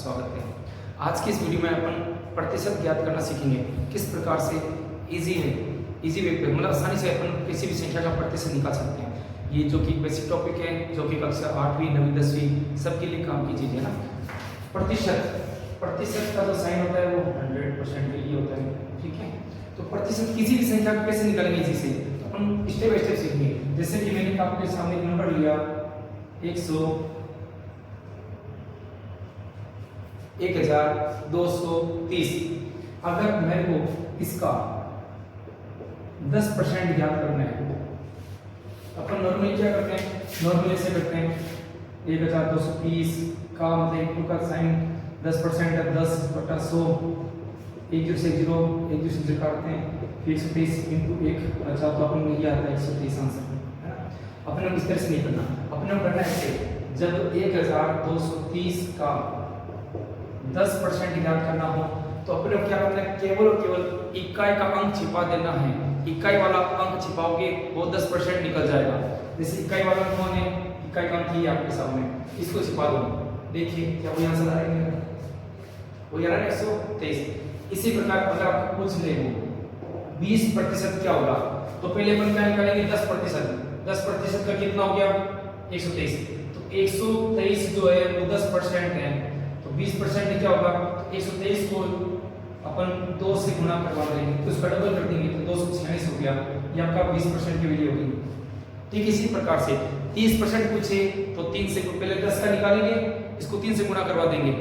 स्वागत है। आज की इस वीडियो में अपन प्रतिशत ज्ञात करना सीखेंगे। किस प्रकार से इजी वे पे मतलब आसानी से अपन किसी भी संख्या का प्रतिशत निकाल सकते हैं। ये जो कि बेसिक टॉपिक है, जो कि कक्षा 8वीं 9वीं 10वीं सबके लिए काम की चीज़ है ना। प्रतिशत का जो साइन होता है वो 100% के लिए होता है, ठीक है। तो प्रतिशत किसी भी संख्या को कैसे निकालेंगे इसी से, तो अपन स्टेप बाय स्टेप सीखेंगे। जैसे कि मैंने आपके सामने एक नंबर लिया 1230। अगर मेरे को इसका 10% ज्ञात करना है, अपन नॉर्मली क्या करते हैं, नॉर्मली ऐसे करते हैं 1230 का मतलब इंटू का साइन 10% है 10/100, एक दूसरे जीरो काटते हैं, फिर 130 इंटू 1 अच्छा तो अपन में ये आता है 130 आंसर है ना। अपने को इस तरह से नहीं करना, अपने को करना है जब 1230 का 10% ज्ञात करना हो तो अपने को क्या करना है, केवल और केवल इकाई का अंक छिपा देना है। इकाई वाला अंक छिपाओगे वो 10% निकल जाएगा। जैसे इकाई वाला अंक कौन है, इकाई का अंक ये आपके सामने, इसको छिपा दो। देखिए क्या वो आंसर आ रहा है, वो यार 123। इसी प्रकार अगर आपको पूछ ले वो 20% क्या होगा, तो पहले अपन क्या निकालेंगे 10%। 10% का कितना हो गया 123। तो 123 जो है वो 10% है, तो 20% क्या होगा, 123 को अपन 2 से गुणा करवा देंगे तो इसका डबल कर देंगे तो 246 हो गया। ये आपका 20% की वैल्यू होगी। ठीक इसी प्रकार से 30% पूछे तो 3 से पहले 10 का निकालेंगे, इसको 3 से गुणा करवा देंगे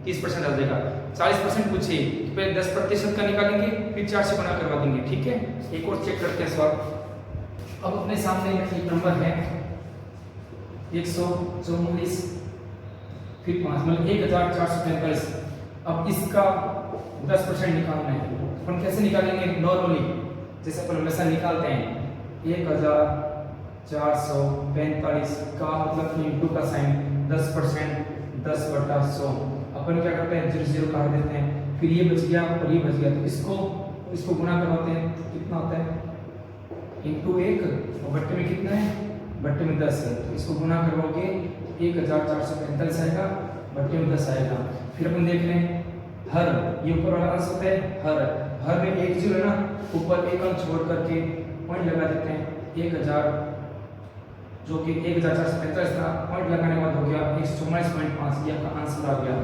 30% आ जाएगा। 40% पूछे तो पहले 10% का निकालेंगे, फिर 4 से गुणा करवा देंगे, ठीक है। एक और चेक करते हैं सवाल। अब अपने सामने एक नंबर है 144 फिर 5 मतलब 1445। अब इसका 10% निकालना है, अपन कैसे निकालेंगे, नॉर्मली जैसे अपन हमेशा निकालते हैं 1445 का मतलब इंटू का साइन 10% 10/100। अपन क्या करते हैं 0 काट देते हैं, फिर ये बच गया और ये बच गया, तो इसको गुणा करवाते हैं तो कितना होता है इंटू 1 और बट्टे में कितना है, बट्टे में 10 है, तो इसको गुणा करवाओगे 1445 आएगा, बट्टे में 10 आएगा। फिर अपन देख लें हर, ये ऊपर वाला अंश होता है हर में 1 0 है ना, ऊपर एक अंक छोड़ करके पॉइंट लगा देते हैं 1000 जो कि 1445 था, पॉइंट लगाने के बाद हो गया 144.5, ये आपका आंसर आ गया।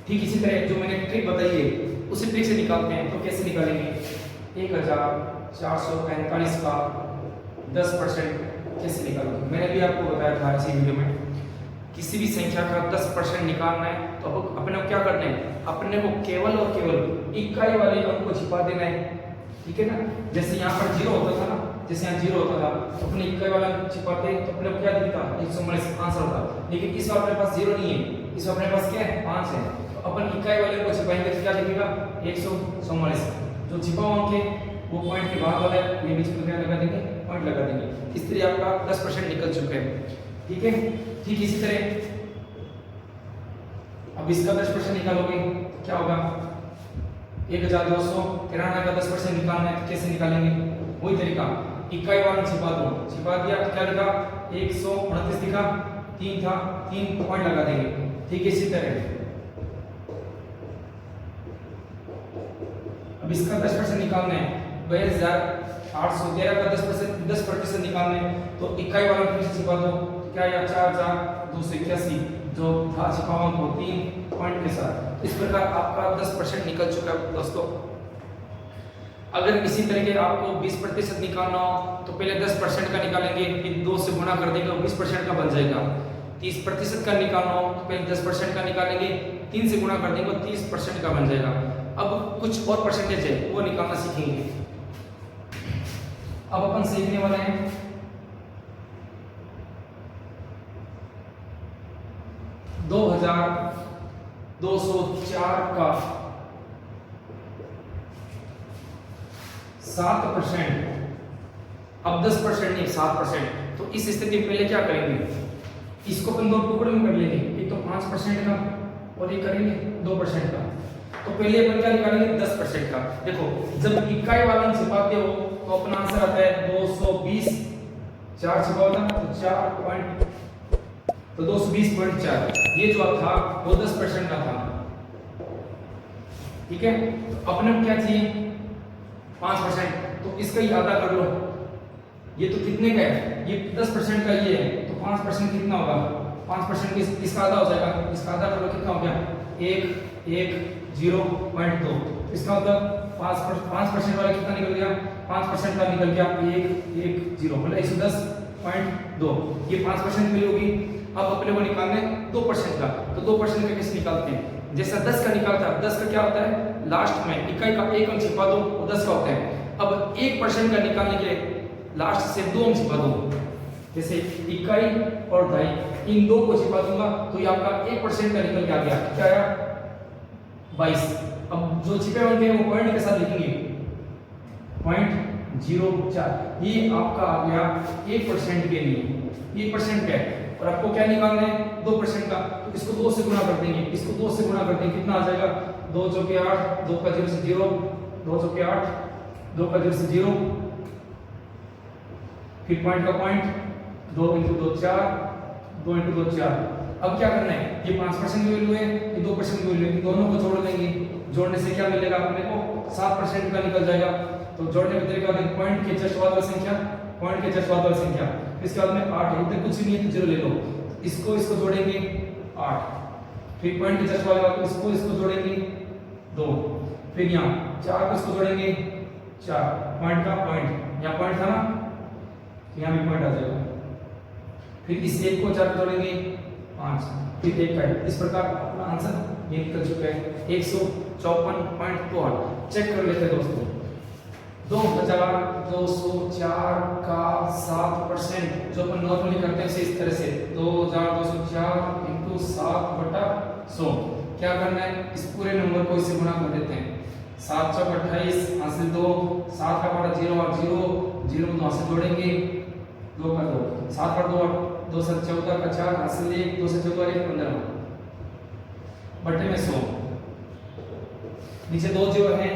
ठीक इसी तरह जो मैंने ट्रिक बताई है उसी ट्रिक से निकालते हैं। तो कैसे निकालेंगे 1445 का 10% कैसे निकालोगे, मैंने भी आपको बताया था इसी वीडियो में। किसी भी संख्या का 10% निकालना है तो अपने को क्या करना है, अपने को केवल और केवल इकाई वाले अंक को छिपा देना है, ठीक है ना। जैसे यहाँ पर 0 होता था ना, जैसे यहाँ 0 होता था तो अपने इकाई वाला छिपाते तो अपने को क्या दिखता 149 आंसर होता। लेकिन इस बार अपने पास 0 नहीं है, इस बार अपने पास क्या है 5 है, तो अपन इकाई वाले को छिपाएंगे तो क्या दिखेगा 144। जो छिपा अंक है वो पॉइंट के बाद वाला है, ये बीच में क्या लगा देंगे, पॉइंट लगा देंगे। इस तरह आपका 10% निकल चुका है, ठीक है। ठीक इसी तरह अब इसका 10% निकालोगे तो क्या होगा 1293 का 10% निकालना है तो कैसे निकालेंगे, वही तरीका, इकाई वाला छिपा दो, छिपा दिया तो क्या लिखा 129 दिखा, 3 था 3 पॉइंट लगा देंगे। ठीक इसी तरह अब इसका 10% निकालना है 2813 का 10% निकालना है तो इकाई वाला फिर से छिपा दो, क्या या 4281 जो था छिपा हुआ वो 3 पॉइंट के साथ। इस प्रकार आपका 10% निकल चुका है दोस्तों। अगर इसी तरह के आपको 20% निकालना हो तो पहले 10% का निकालेंगे, फिर 2 से गुणा कर देंगे और 20% का बन जाएगा। 30% का निकालना हो तो पहले 10% का निकालेंगे, 3 से गुणा कर देंगे और 30% का बन जाएगा। अब कुछ और परसेंटेज है वो निकालना सीखेंगे। अब अपन सीखने वाले हैं 2204 का 7%। अब 10% नहीं 7%, तो इस स्थिति में पहले क्या करेंगे, इसको अपन 2 टुकड़े में कर लेंगे, एक तो 5% का और एक करेंगे 2% का। तो पहले अपन क्या निकालेंगे 10% का। देखो जब इकाई वाला छिपाते हो तो अपना आंसर आता है 220, 4 छिपा होता तो 4 तो 220.4 ये जो था वो 10% का था। ठीक है, तो अपने क्या चाहिए 5%, तो इसका ही आधा कर लो। ये तो कितने का है, ये 10% का ये है, तो 5% कितना होगा, 5% इसका आधा हो जाएगा, इसका आधा कर लो कितना हो गया 1.0.2। इसका मतलब 5% वाला कितना निकल गया, 5% का निकल गया 1.10 मतलब 110.2। ये 5% की होगी। अब अपने को निकालना है 2% का, तो 2% का कैसे निकालते हैं, जैसा 10 का निकालता है, 10 का क्या होता है लास्ट में इकाई का एक अंक छिपा दो, वो 10 का होता है। अब 1% का निकालने के लिए लास्ट से 2 अंक छिपा दो, जैसे इकाई और दहाई इन दो को छिपा दूंगा तो ये आपका 1% का निकल के आ गया, क्या आया 22। अब जो छिपे होंगे वो पॉइंट के साथ लिखेंगे 0.04, ये आपका आ गया 1% के लिए, 1% का है। और आपको क्या निकालना है 2% का, तो इसको 2 से गुणा कर देंगे, इसको 2 से गुणा कर देंगे, कितना आ जाएगा 2 चौके 8, 2 का 0 से 0, 2 चौके 8, 2 का 0 से 0, फिर पॉइंट का पॉइंट 2 इंटू 2 4, 2 इंटू 2 4। अब क्या करना है, ये 5% की वैल्यू है, ये 2% की वैल्यू है, दोनों को जोड़ लेंगे, जोड़ने से क्या मिलेगा अपने को 7% का निकल जाएगा। तो जोड़ने का तरीका है पॉइंट के जस्ट बाद वाली संख्या, पॉइंट के जस्ट बाद वाली संख्या, इसके बाद में 8 है, इधर कुछ नहीं है तो 0 ले लो, इसको जोड़ेंगे 8, फिर पॉइंट के जस्ट वाला इसको जोड़ेंगे 2, फिर यहाँ 4 को इसको जोड़ेंगे 4, पॉइंट का पॉइंट, यहाँ पॉइंट था ना, यहाँ भी पॉइंट आ जाएगा, फिर इस 1 को 4 को जोड़ेंगे 5, फिर 1 का। इस प्रकार अपना आंसर ये निकल चुका है 154.28। चेक कर लेते हैं दोस्तों, 2204 का 7% जो अपन नॉर्मली करते हैं इस तरह से 2204 इंटू 7/100। क्या करना है, इस पूरे नंबर को इससे गुणा कर देते हैं, 7 चौक 28 हासिल 2, 7 का बड़ा 0 और 0 0 में 2 से जोड़ेंगे 2 का 2, 7 पर 2 2 से 14 का 4 हासिल 1, 2 से 14 1 15 बटे में 100। नीचे 2 0 है,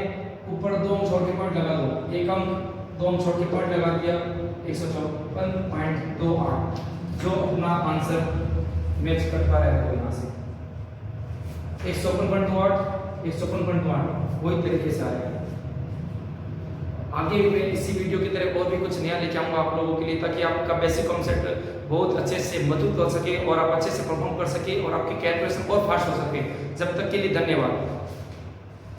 ऊपर 2 छोड़ के पॉइंट लगा दो, एक अंक 2 छोड़ के पॉइंट लगा दिया 154.28, जो अपना आंसर मैच कर पा रहा है यहाँ से 154.28 154.28 वही तरीके से आएगा। आगे मैं इसी वीडियो की तरह और भी कुछ नया लेके आऊंगा आप लोगों के लिए, ताकि आपका बेसिक कॉन्सेप्ट बहुत अच्छे से मजबूत हो सके और आप अच्छे से परफॉर्म कर सके और आपकी कैलकुलेशन और फास्ट हो सके। जब तक के लिए धन्यवाद।